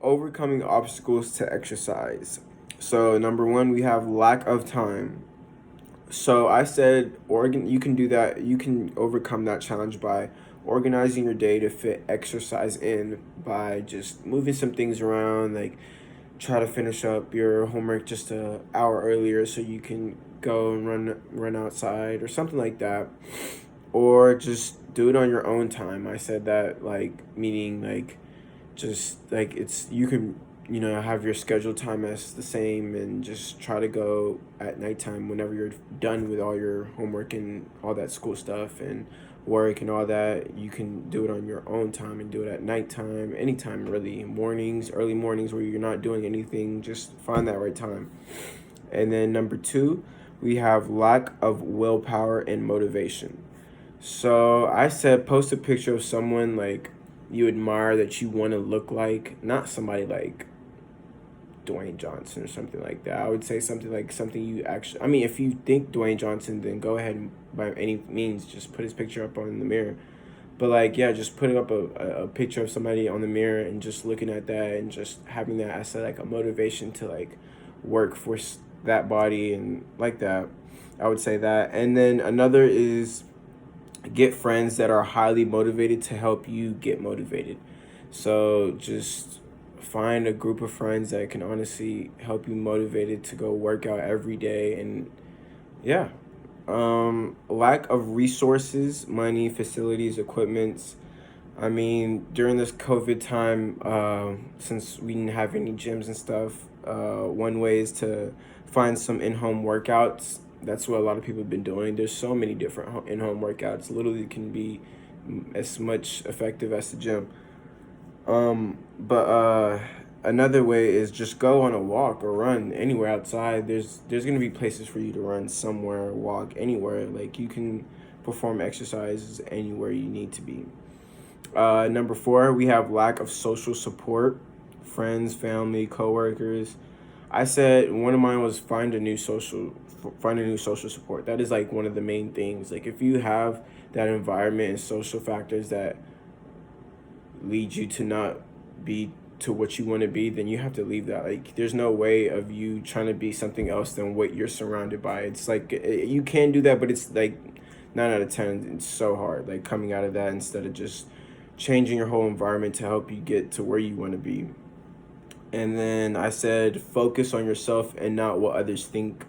Overcoming obstacles to exercise. So number one, we have lack of time. So I said, you can do that. You can overcome that challenge by organizing your day to fit exercise in by just moving some things around, like try to finish up your homework just an hour earlier so you can go and run outside or something like that, or just do it on your own time. I said that, like, meaning like just like it's you can have your scheduled time as the same and just try to go at nighttime whenever you're done with all your homework and all that school stuff and work and all that. You can do it on your own time and do it at nighttime, anytime really, mornings, early mornings where you're not doing anything. Just find that right time. And then number two, we have lack of willpower and motivation. So I said, post a picture of someone like you admire that you want to look like, not somebody like Dwayne Johnson or something like that. I would say something like something you actually, I mean, if you think Dwayne Johnson, then go ahead and by any means just put his picture up on the mirror. But like, yeah, just putting up a picture of somebody on the mirror and just looking at that and just having that as like a motivation to like work for that body and like that. I would say that. And then another is get friends that are highly motivated to help you get motivated. So just find a group of friends that can honestly help you motivated to go work out every day. And yeah, lack of resources, money, facilities, equipments. I mean, during this COVID time, since we didn't have any gyms and stuff, one way is to find some in-home workouts. That's what a lot of people have been doing. There's so many different in-home workouts. Literally can be as much effective as the gym. But another way is just go on a walk or run anywhere outside. There's gonna be places for you to run somewhere, walk anywhere. Like you can perform exercises anywhere you need to be. Number four, we have lack of social support, friends, family, coworkers. I said one of mine was find a new social support. That is like one of the main things. Like if you have that environment and social factors that lead you to not be to what you want to be, then you have to leave that. Like there's no way of you trying to be something else than what you're surrounded by. It's like you can do that, but it's like 9 out of 10. It's so hard. Like coming out of that instead of just changing your whole environment to help you get to where you want to be. And then I said focus on yourself and not what others think.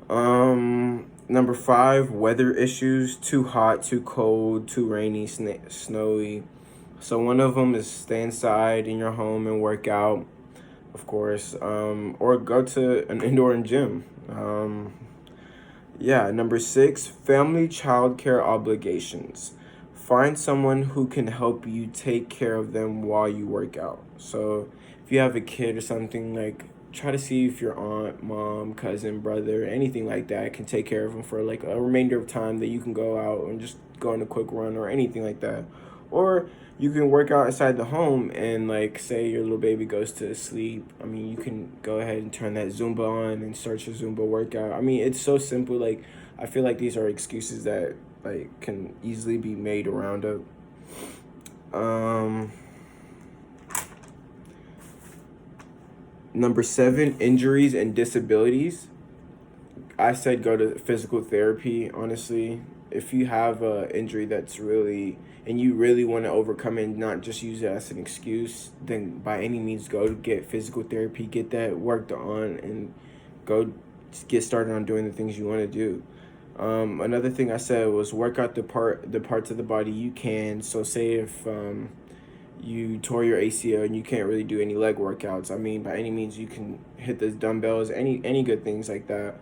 Number five, weather issues: too hot, too cold, too rainy, snowy. So one of them is stay inside in your home and work out, of course, or go to an indoor gym. Yeah, number six, family childcare obligations. Find someone who can help you take care of them while you work out. So if you have a kid or something, like try to see if your aunt, mom, cousin, brother, anything like that can take care of them for like a remainder of time that you can go out and just go on a quick run or anything like that. Or you can work out inside the home and like say your little baby goes to sleep. I mean, you can go ahead and turn that Zumba on and start your Zumba workout. I mean, it's so simple. Like I feel like these are excuses that like can easily be made around it. Um Number seven, injuries and disabilities. I said go to physical therapy, honestly. If you have a injury that's really and you really want to overcome it and not just use it as an excuse, then by any means go to get physical therapy, get that worked on, and go get started on doing the things you want to do. Another thing I said was work out the parts of the body you can. So say if you tore your ACL and you can't really do any leg workouts. I mean, by any means you can hit the dumbbells, any good things like that.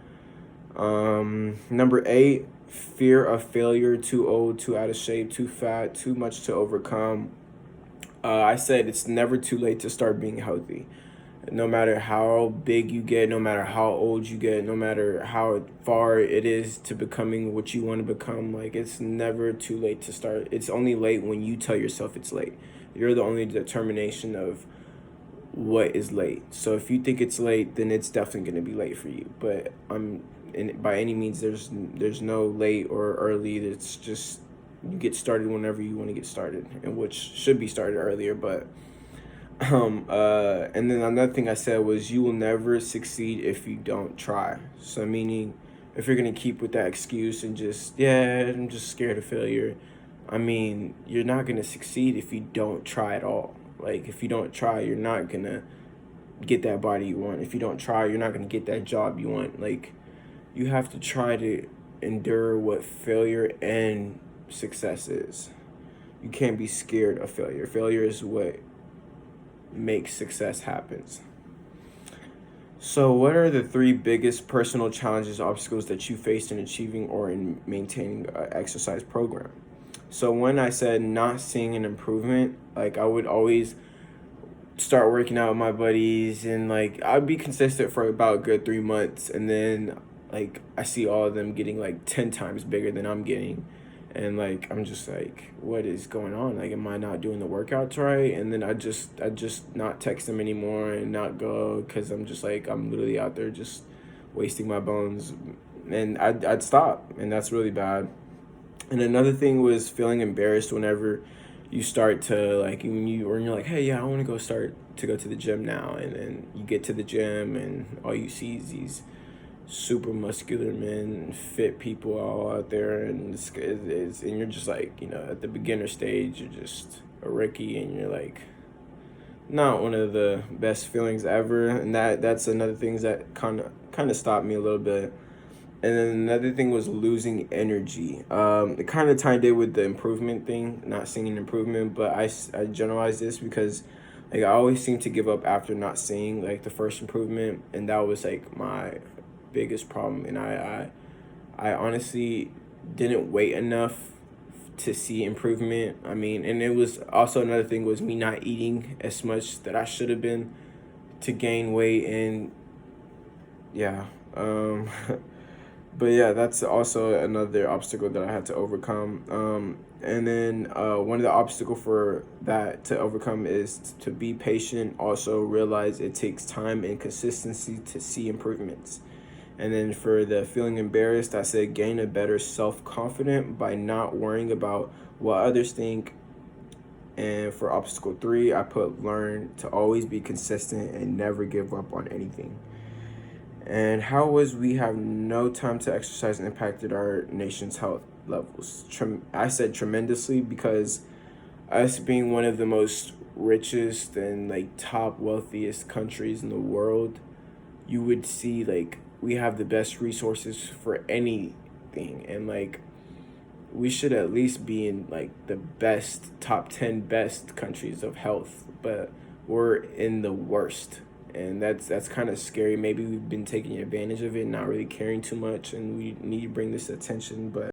Number eight, fear of failure: too old, too out of shape, too fat, too much to overcome. I said it's never too late to start being healthy. No matter how big you get, no matter how old you get, no matter how far it is to becoming what you want to become, like it's never too late to start. It's only late when you tell yourself it's late. You're the only determination of what is late. So if you think it's late, then it's definitely going to be late for you. But and by any means, there's no late or early. It's just you get started whenever you want to get started, and which should be started earlier. But And then another thing I said was you will never succeed if you don't try. So meaning, if you're gonna keep with that excuse and just, yeah, I'm just scared of failure. I mean, you're not gonna succeed if you don't try at all. Like if you don't try, you're not gonna get that body you want. If you don't try, you're not gonna get that job you want. Like you have to try to endure what failure and success is. You can't be scared of failure. Failure is what makes success happens. So, what are the three biggest personal challenges, obstacles that you faced in achieving or in maintaining an exercise program? So, when I said not seeing an improvement, like I would always start working out with my buddies and like I'd be consistent for about a good 3 months and then like I see all of them getting like 10 times bigger than I'm getting and like I'm just like what is going on, like am I not doing the workouts right? And then I just not text them anymore and not go because I'm just like I'm literally out there just wasting my bones and I'd stop and that's really bad. And another thing was feeling embarrassed whenever you start to like when you're like, hey, yeah, I want to go start to go to the gym now, and then you get to the gym and all you see is these super muscular men, fit people all out there, and and you're just like, at the beginner stage, you're just a rookie, and you're like, not one of the best feelings ever, and that's another thing that kind of stopped me a little bit. And then another thing was losing energy. It kind of tied in with the improvement thing, not seeing an improvement, but I generalized this because like I always seem to give up after not seeing like the first improvement, and that was like my biggest problem. And I honestly didn't wait enough to see improvement. I mean, and it was also another thing was me not eating as much that I should have been to gain weight, and yeah. But yeah, that's also another obstacle that I had to overcome. And then one of the obstacle for that to overcome is to be patient. Also realize it takes time and consistency to see improvements. And then for the feeling embarrassed, I said gain a better self-confidence by not worrying about what others think. And for obstacle three, I put learn to always be consistent and never give up on anything. And how was we have no time to exercise impacted our nation's health levels? I said tremendously because us being one of the most richest and like top wealthiest countries in the world, you would see like we have the best resources for anything, and like we should at least be in like the best top 10 best countries of health, but we're in the worst. And that's kind of scary. Maybe we've been taking advantage of it, not really caring too much, and we need to bring this attention. But